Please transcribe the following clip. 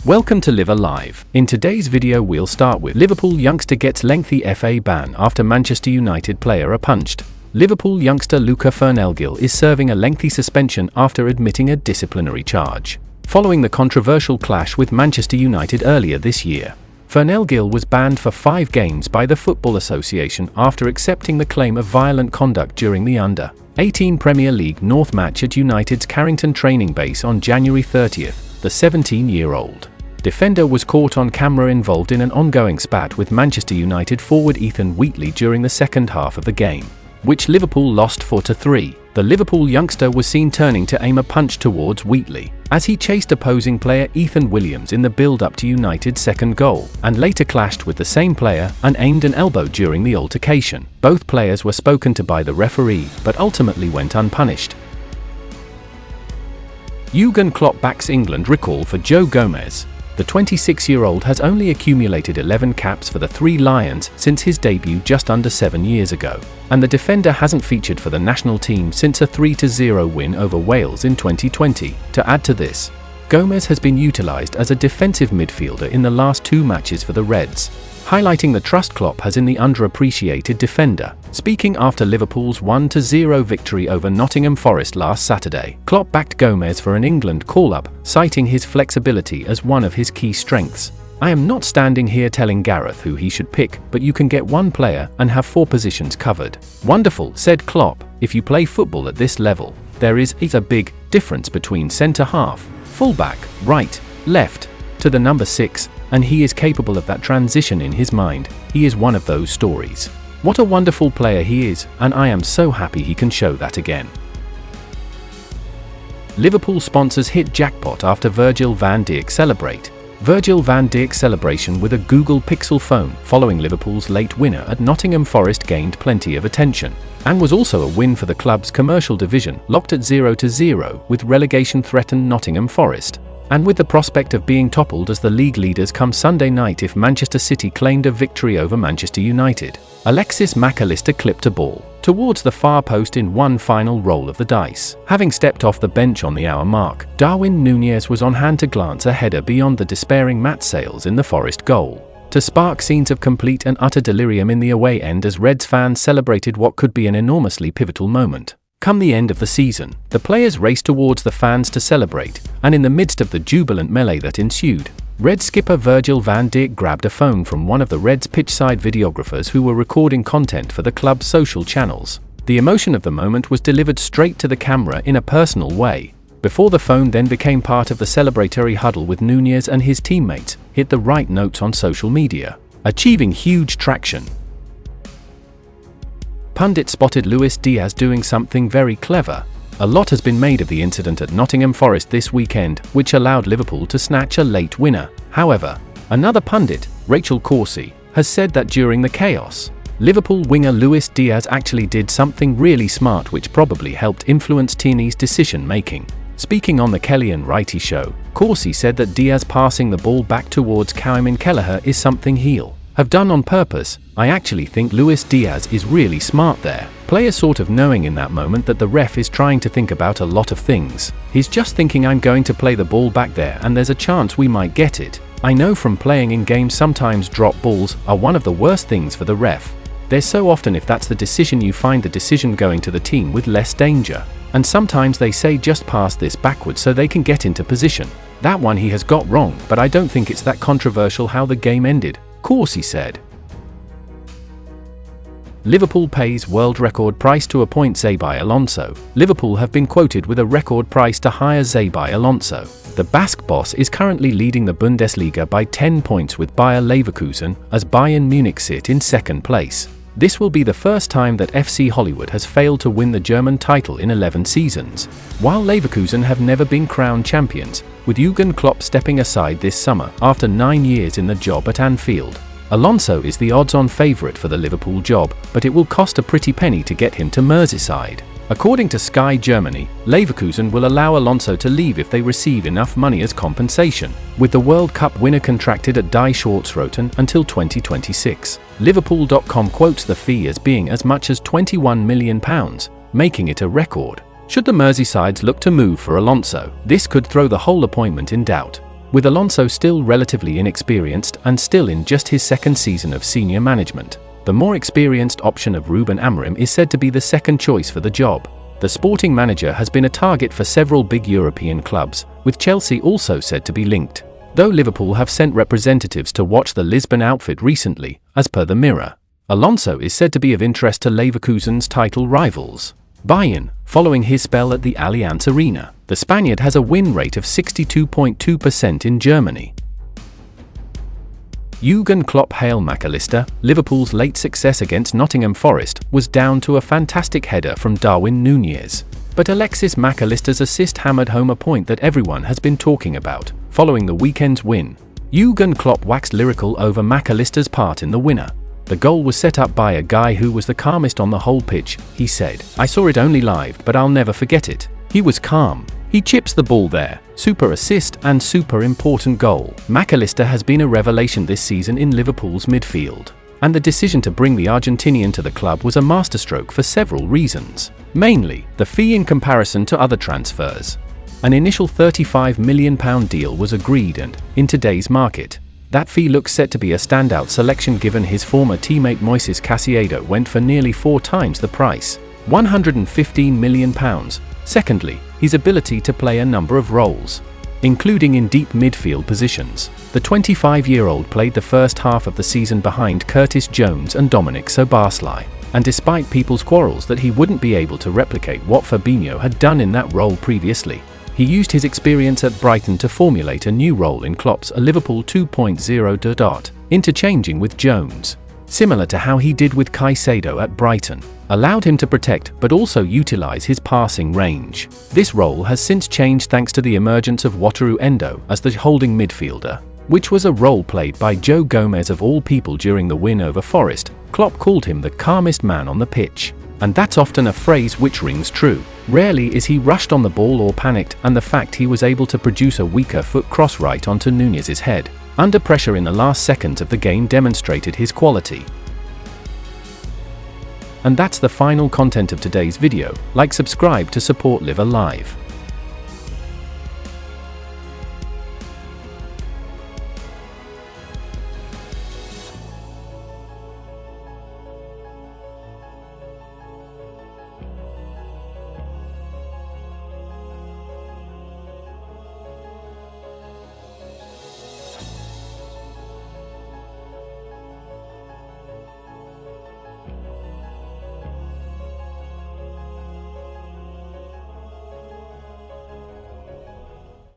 Welcome to Live Alive. In today's video we'll start with Liverpool youngster gets lengthy FA ban after Manchester United player are punched. Liverpool youngster Luca Fernelgil is serving a lengthy suspension after admitting a disciplinary charge, following the controversial clash with Manchester United earlier this year. Fernelgil was banned for 5 games by the Football Association after accepting the claim of violent conduct during the Under-18 Premier League North match at United's Carrington training base on January 30th. The 17-year-old defender was caught on camera involved in an ongoing spat with Manchester United forward Ethan Wheatley during the second half of the game, which Liverpool lost 4-3. The Liverpool youngster was seen turning to aim a punch towards Wheatley as he chased opposing player Ethan Williams in the build-up to United's second goal, and later clashed with the same player and aimed an elbow during the altercation. Both players were spoken to by the referee, but ultimately went unpunished. Jurgen Klopp backs England recall for Joe Gomez. The 26-year-old has only accumulated 11 caps for the Three Lions since his debut just under 7 years ago, and the defender hasn't featured for the national team since a 3-0 win over Wales in 2020. To add to this, Gomez has been utilised as a defensive midfielder in the last 2 matches for the Reds, highlighting the trust Klopp has in the underappreciated defender. Speaking after Liverpool's 1-0 victory over Nottingham Forest last Saturday, Klopp backed Gomez for an England call-up, citing his flexibility as one of his key strengths. "I am not standing here telling Gareth who he should pick, but you can get one player and have 4 positions covered." "Wonderful," said Klopp. "If you play football at this level, there is a big difference between centre-half, full-back, right, left, to the number 6, and he is capable of that transition in his mind. He is one of those stories. What a wonderful player he is, and I am so happy he can show that again." Liverpool sponsors hit jackpot after Virgil van Dijk celebrate. Virgil van Dijk's celebration with a Google Pixel phone following Liverpool's late winner at Nottingham Forest gained plenty of attention, and was also a win for the club's commercial division, locked at 0-0 with relegation-threatened Nottingham Forest, and with the prospect of being toppled as the league leaders come Sunday night if Manchester City claimed a victory over Manchester United. Alexis Allister clipped a ball towards the far post in one final roll of the dice. Having stepped off the bench on the hour mark, Darwin Nunez was on hand to glance a header beyond the despairing Matt Sales in the Forest goal, to spark scenes of complete and utter delirium in the away end as Reds fans celebrated what could be an enormously pivotal moment. Come the end of the season, the players raced towards the fans to celebrate, and in the midst of the jubilant melee that ensued, Reds skipper Virgil van Dijk grabbed a phone from one of the Reds pitchside videographers who were recording content for the club's social channels. The emotion of the moment was delivered straight to the camera in a personal way, before the phone then became part of the celebratory huddle with Nunez and his teammates, hit the right notes on social media, achieving huge traction. Pundit spotted Luis Diaz doing something very clever. A lot has been made of the incident at Nottingham Forest this weekend, which allowed Liverpool to snatch a late winner. However, another pundit, Rachel Corsie, has said that during the chaos, Liverpool winger Luis Diaz actually did something really smart which probably helped influence Tierney's decision-making. Speaking on the Kelly and Wrighty show, Corsie said that Diaz passing the ball back towards Kieran Kelleher is something he'll have done on purpose. "I actually think Luis Diaz is really smart there. Player sort of knowing in that moment that the ref is trying to think about a lot of things. He's just thinking I'm going to play the ball back there and there's a chance we might get it. I know from playing in games sometimes drop balls are one of the worst things for the ref. There's so often if that's the decision you find the decision going to the team with less danger. And sometimes they say just pass this backwards so they can get into position. That one he has got wrong, but I don't think it's that controversial how the game ended," Corsie said. Liverpool pays world record price to appoint Xabi Alonso. Liverpool have been quoted with a record price to hire Xabi Alonso. The Basque boss is currently leading the Bundesliga by 10 points with Bayer Leverkusen, as Bayern Munich sit in second place. This will be the first time that FC Hollywood has failed to win the German title in 11 seasons, while Leverkusen have never been crowned champions, with Jurgen Klopp stepping aside this summer after 9 years in the job at Anfield. Alonso is the odds-on favourite for the Liverpool job, but it will cost a pretty penny to get him to Merseyside. According to Sky Germany, Leverkusen will allow Alonso to leave if they receive enough money as compensation, with the World Cup winner contracted at Die Schwarzroten until 2026. Liverpool.com quotes the fee as being as much as £21 million, making it a record. Should the Merseysides look to move for Alonso, this could throw the whole appointment in doubt. with Alonso still relatively inexperienced and still in just his second season of senior management. The more experienced option of Ruben Amorim is said to be the second choice for the job. The sporting manager has been a target for several big European clubs, with Chelsea also said to be linked, though Liverpool have sent representatives to watch the Lisbon outfit recently, as per the Mirror. Alonso is said to be of interest to Leverkusen's title rivals, Bayern, following his spell at the Allianz Arena. The Spaniard has a win rate of 62.2% in Germany. Jurgen Klopp hail Allister. Liverpool's late success against Nottingham Forest was down to a fantastic header from Darwin Nunez. But Alexis Allister's assist hammered home a point that everyone has been talking about. Following the weekend's win, Jurgen Klopp waxed lyrical over Allister's part in the winner. The goal was set up by a guy who was the calmest on the whole pitch, he said. I saw it only live, but I'll never forget it. He was calm. He chips the ball there. Super assist and super important goal. Allister has been a revelation this season in Liverpool's midfield, and the decision to bring the Argentinian to the club was a masterstroke for several reasons. Mainly, the fee in comparison to other transfers. An initial £35 million deal was agreed and, in today's market, that fee looks set to be a standout selection given his former teammate Moises Caicedo went for nearly 4 times the price, £115 million. Secondly, his ability to play a number of roles, including in deep midfield positions. The 25-year-old played the first half of the season behind Curtis Jones and Dominic Szoboszlai, and despite people's quarrels that he wouldn't be able to replicate what Fabinho had done in that role previously, he used his experience at Brighton to formulate a new role in Klopp's Liverpool 2.0, interchanging with Jones, similar to how he did with Caicedo at Brighton, allowed him to protect but also utilize his passing range. This role has since changed thanks to the emergence of Wataru Endo as the holding midfielder, which was a role played by Joe Gomez of all people during the win over Forest. Klopp called him the calmest man on the pitch. And that's often a phrase which rings true. Rarely is he rushed on the ball or panicked, and the fact he was able to produce a weaker foot cross right onto Nunez's head, under pressure in the last seconds of the game, demonstrated his quality. And that's the final content of today's video. Like, subscribe to support Live Alive.